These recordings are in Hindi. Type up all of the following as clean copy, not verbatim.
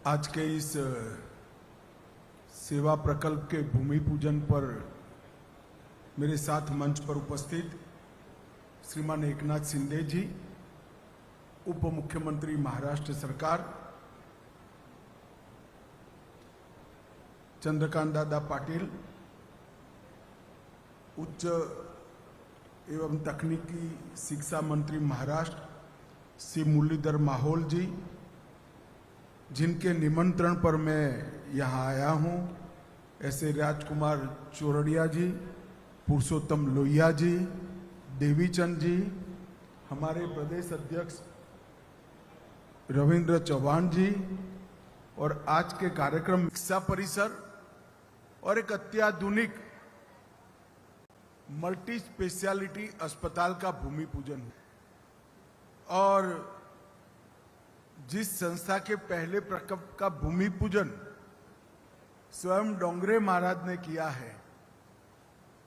आज के इस सेवा प्रकल्प के भूमि पूजन पर मेरे साथ मंच पर उपस्थित श्रीमान एकनाथ शिंदे जी, उप मुख्यमंत्री महाराष्ट्र सरकार, चंद्रकांत दादा पाटिल, उच्च एवं तकनीकी शिक्षा मंत्री महाराष्ट्र श्री मुरलीधर माहौल जी, जिनके निमंत्रण पर मैं यहाँ आया हूँ, ऐसे राजकुमार चौरड़िया जी, पुरुषोत्तम लोहिया जी, देवीचंद जी, हमारे प्रदेश अध्यक्ष रविंद्र चौहान जी, और आज के कार्यक्रम शिक्षा परिसर और एक अत्याधुनिक मल्टी स्पेशलिटी अस्पताल का भूमि पूजन। और जिस संस्था के पहले प्रकल्प का भूमि पूजन स्वयं डोंगरे महाराज ने किया है,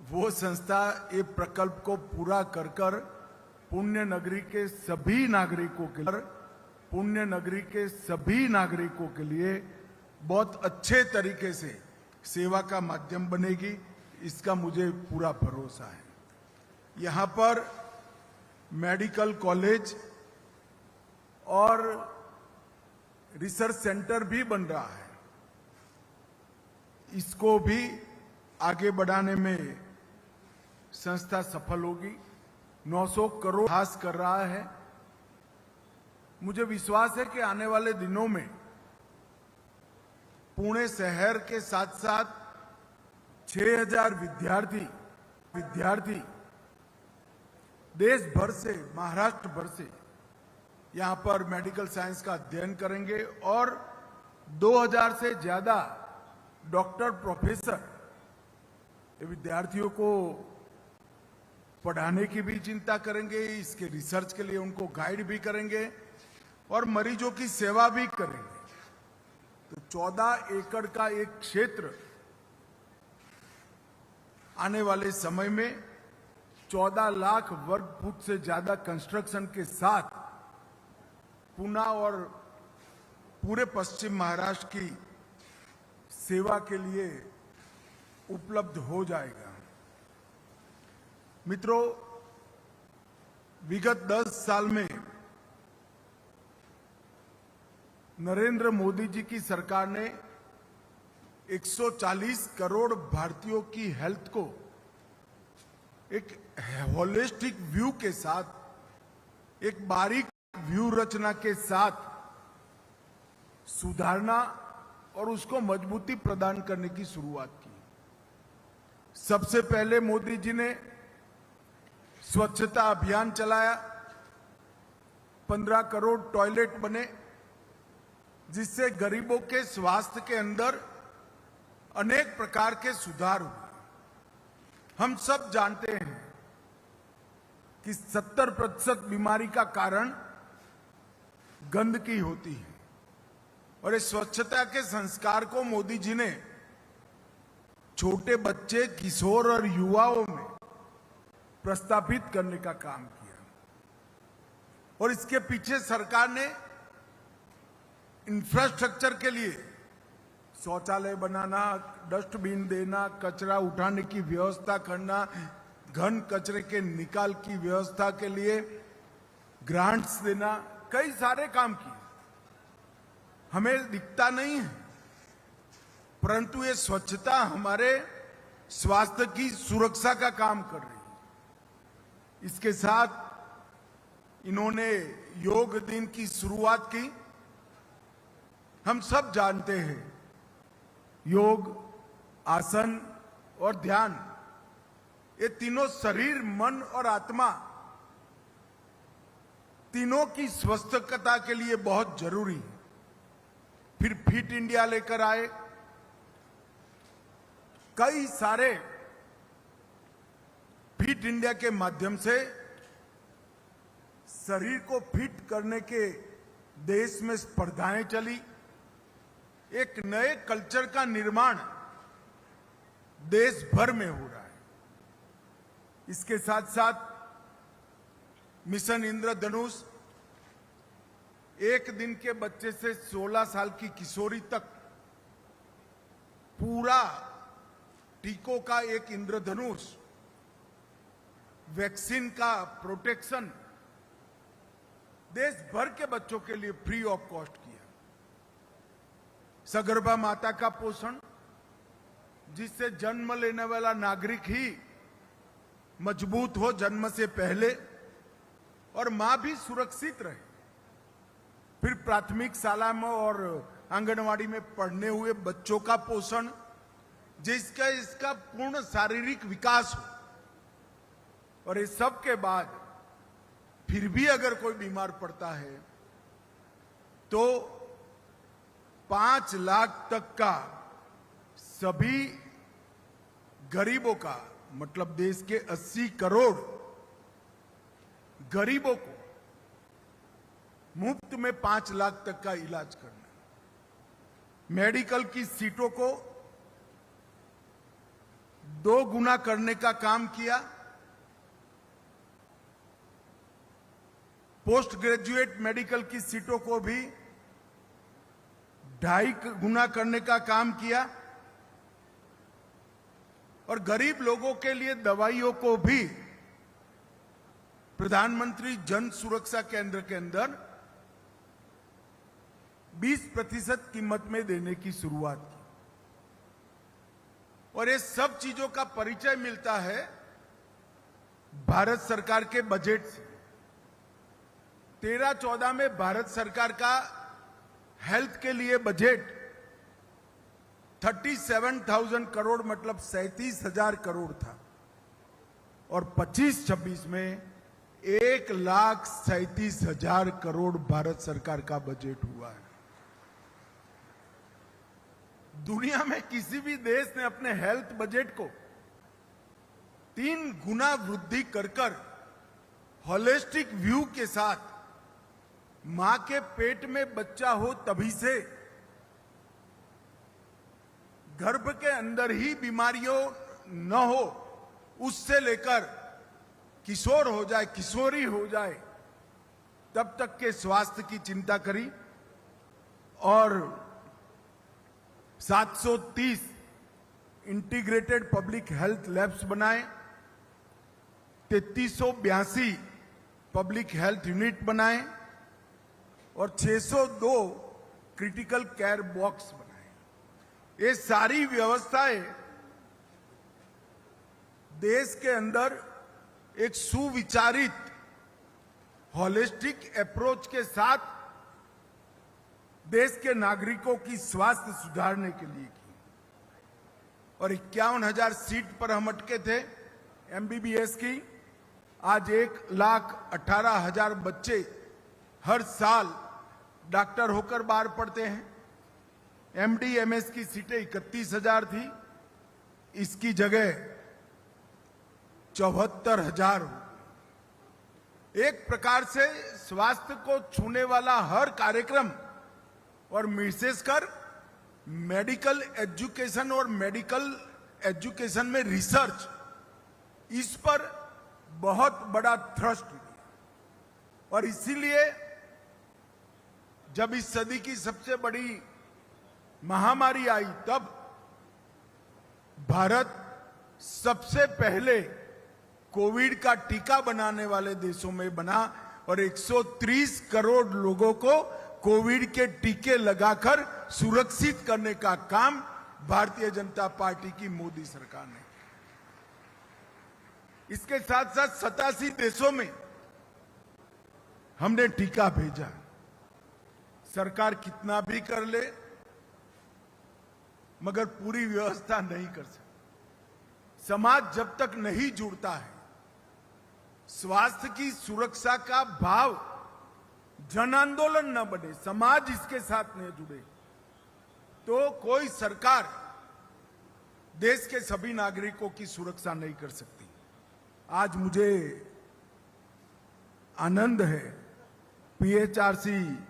वो संस्था ये प्रकल्प को पूरा कर पुण्य नगरी के सभी नागरिकों के लिए बहुत अच्छे तरीके से सेवा का माध्यम बनेगी, इसका मुझे पूरा भरोसा है। यहाँ पर मेडिकल कॉलेज और रिसर्च सेंटर भी बन रहा है, इसको भी आगे बढ़ाने में संस्था सफल होगी। 900 करोड़ हास कर रहा है। मुझे विश्वास है कि आने वाले दिनों में पुणे शहर के साथ साथ 6000 विद्यार्थी देश भर से, महाराष्ट्र भर से यहाँ पर मेडिकल साइंस का अध्ययन करेंगे और 2000 से ज्यादा डॉक्टर, प्रोफेसर विद्यार्थियों को पढ़ाने की भी चिंता करेंगे, इसके रिसर्च के लिए उनको गाइड भी करेंगे और मरीजों की सेवा भी करेंगे। तो 14 एकड़ का एक क्षेत्र आने वाले समय में 14 लाख वर्ग फुट से ज्यादा कंस्ट्रक्शन के साथ पुणे और पूरे पश्चिम महाराष्ट्र की सेवा के लिए उपलब्ध हो जाएगा। मित्रों, विगत 10 साल में नरेंद्र मोदी जी की सरकार ने 140 करोड़ भारतीयों की हेल्थ को एक होलिस्टिक व्यू के साथ, एक बारीक व्यू रचना के साथ सुधारना और उसको मजबूती प्रदान करने की शुरुआत की। सबसे पहले मोदी जी ने स्वच्छता अभियान चलाया, 15 करोड़ टॉयलेट बने, जिससे गरीबों के स्वास्थ्य के अंदर अनेक प्रकार के सुधार हुए। हम सब जानते हैं कि 70% बीमारी का कारण गंदगी होती है और इस स्वच्छता के संस्कार को मोदी जी ने छोटे बच्चे, किशोर और युवाओं में प्रस्थापित करने का काम किया। और इसके पीछे सरकार ने इंफ्रास्ट्रक्चर के लिए शौचालय बनाना, डस्टबिन देना, कचरा उठाने की व्यवस्था करना, घन कचरे के निकाल की व्यवस्था के लिए ग्रांट्स देना, कई सारे काम किए। हमें दिखता नहीं है, परंतु ये स्वच्छता हमारे स्वास्थ्य की सुरक्षा का काम कर रही है। इसके साथ इन्होंने योग दिन की शुरुआत की। हम सब जानते हैं योग, आसन और ध्यान, ये तीनों शरीर, मन और आत्मा, तीनों की स्वस्थता के लिए बहुत जरूरी है। फिर फिट इंडिया लेकर आए, कई सारे फिट इंडिया के माध्यम से शरीर को फिट करने के देश में स्पर्धाएं चली। एक नए कल्चर का निर्माण देश भर में हो रहा है। इसके साथ साथ मिशन इंद्रधनुष, एक दिन के बच्चे से 16 साल की किशोरी तक पूरा टीकों का एक इंद्रधनुष, वैक्सीन का प्रोटेक्शन देश भर के बच्चों के लिए फ्री ऑफ कॉस्ट किया। सगर्भा माता का पोषण, जिससे जन्म लेने वाला नागरिक ही मजबूत हो जन्म से पहले और मां भी सुरक्षित रहे। फिर प्राथमिक शाला में और आंगनवाड़ी में पढ़ने हुए बच्चों का पोषण, जिसका इसका पूर्ण शारीरिक विकास हो। और इस सब के बाद फिर भी अगर कोई बीमार पड़ता है तो 5 लाख तक का सभी गरीबों का, मतलब देश के 80 करोड़ गरीबों को मुफ्त में 5 लाख तक का इलाज करना। मेडिकल की सीटों को 2 गुना करने का काम किया। पोस्ट ग्रेजुएट मेडिकल की सीटों को भी 2.5 गुना करने का काम किया। और गरीब लोगों के लिए दवाइयों को भी प्रधानमंत्री जन सुरक्षा केंद्र के अंदर 20% कीमत में देने की शुरुआत की। और ये सब चीजों का परिचय मिलता है भारत सरकार के बजट से। 13-14 में भारत सरकार का हेल्थ के लिए बजट 37,000 करोड़, मतलब 37,000 करोड़ था। और 25-26 में 1,37,000 करोड़ भारत सरकार का बजट हुआ है। दुनिया में किसी भी देश ने अपने हेल्थ बजट को 3 गुना वृद्धि कर होलिस्टिक व्यू के साथ मां के पेट में बच्चा हो तभी से गर्भ के अंदर ही बीमारियों न हो, उससे लेकर किशोर हो जाए, किशोरी हो जाए, तब तक के स्वास्थ्य की चिंता करी। और 730 इंटीग्रेटेड पब्लिक हेल्थ लैब्स बनाए, 3382 पब्लिक हेल्थ यूनिट बनाए और 602 क्रिटिकल केयर बॉक्स बनाए। ये सारी व्यवस्थाएं देश के अंदर एक सुविचारित होलिस्टिक अप्रोच के साथ देश के नागरिकों की स्वास्थ्य सुधारने के लिए की। और 51,000 सीट पर हम अटके थे एमबीबीएस की। आज 1,18,000 बच्चे हर साल डॉक्टर होकर बाहर पढ़ते हैं। एमडी एमएस की सीटें 31,000 थी, इसकी जगह 74,000 हो। एक प्रकार से स्वास्थ्य को छूने वाला हर कार्यक्रम, और विशेषकर मेडिकल एजुकेशन और मेडिकल एजुकेशन में रिसर्च, इस पर बहुत बड़ा थ्रस्ट दिया। और इसीलिए जब इस सदी की सबसे बड़ी महामारी आई, तब भारत सबसे पहले कोविड का टीका बनाने वाले देशों में बना और 130 करोड़ लोगों को कोविड के टीके लगाकर सुरक्षित करने का काम भारतीय जनता पार्टी की मोदी सरकार ने। इसके साथ साथ 87 देशों में हमने टीका भेजा। सरकार कितना भी कर ले, मगर पूरी व्यवस्था नहीं कर सकती। समाज जब तक नहीं जुड़ता है, स्वास्थ्य की सुरक्षा का भाव जन आंदोलन न बने, समाज इसके साथ न जुड़े, तो कोई सरकार देश के सभी नागरिकों की सुरक्षा नहीं कर सकती। आज मुझे आनंद है, पीएचआरसी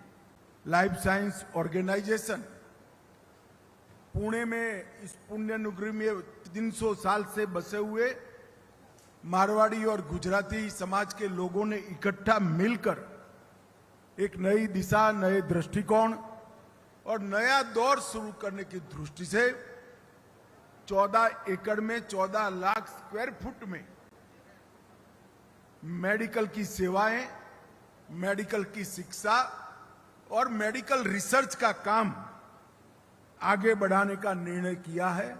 लाइफ साइंस ऑर्गेनाइजेशन पुणे में, इस पुण्य नगरी में 300 साल से बसे हुए मारवाड़ी और गुजराती समाज के लोगों ने इकट्ठा मिलकर एक नई दिशा, नए दृष्टिकोण और नया दौर शुरू करने की दृष्टि से 14 एकड़ में 14 लाख स्क्वायर फुट में मेडिकल की सेवाएं, मेडिकल की शिक्षा और मेडिकल रिसर्च का काम आगे बढ़ाने का निर्णय किया है।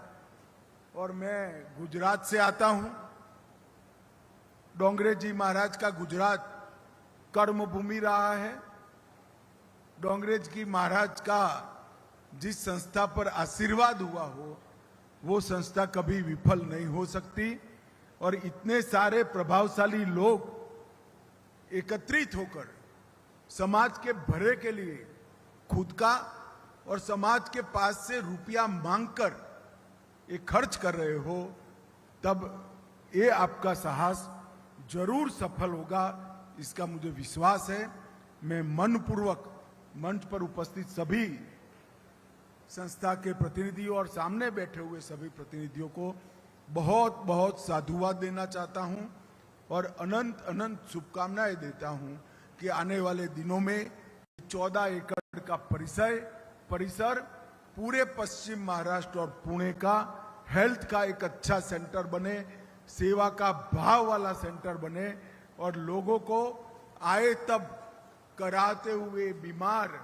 और मैं गुजरात से आता हूं। डोंगरे जी महाराज का गुजरात कर्म भूमि रहा है। डोंगरेज जी महाराज का जिस संस्था पर आशीर्वाद हुआ हो वो संस्था कभी विफल नहीं हो सकती। और इतने सारे प्रभावशाली लोग एकत्रित होकर समाज के भले के लिए खुद का और समाज के पास से रुपया मांगकर ये खर्च कर रहे हो, तब ये आपका साहस जरूर सफल होगा, इसका मुझे विश्वास है। मैं मनपूर्वक मंच पर उपस्थित सभी संस्था के प्रतिनिधियों और सामने बैठे हुए सभी प्रतिनिधियों को बहुत बहुत साधुवाद देना चाहता हूं और अनंत अनंत शुभकामनाएं देता हूं कि आने वाले दिनों में 14 एकड़ का परिसर पूरे पश्चिम महाराष्ट्र और पुणे का हेल्थ का एक अच्छा सेंटर बने, सेवा का भाव वाला सेंटर बने और लोगों को आए तब कराते हुए बीमार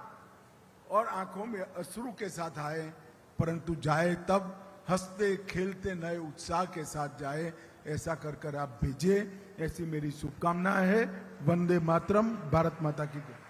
और आंखों में अश्रु के साथ आए, परंतु जाए तब हंसते खेलते नए उत्साह के साथ जाए। ऐसा कर आप भेजिए, ऐसी मेरी शुभकामना है। वंदे मातरम। भारत माता की जय।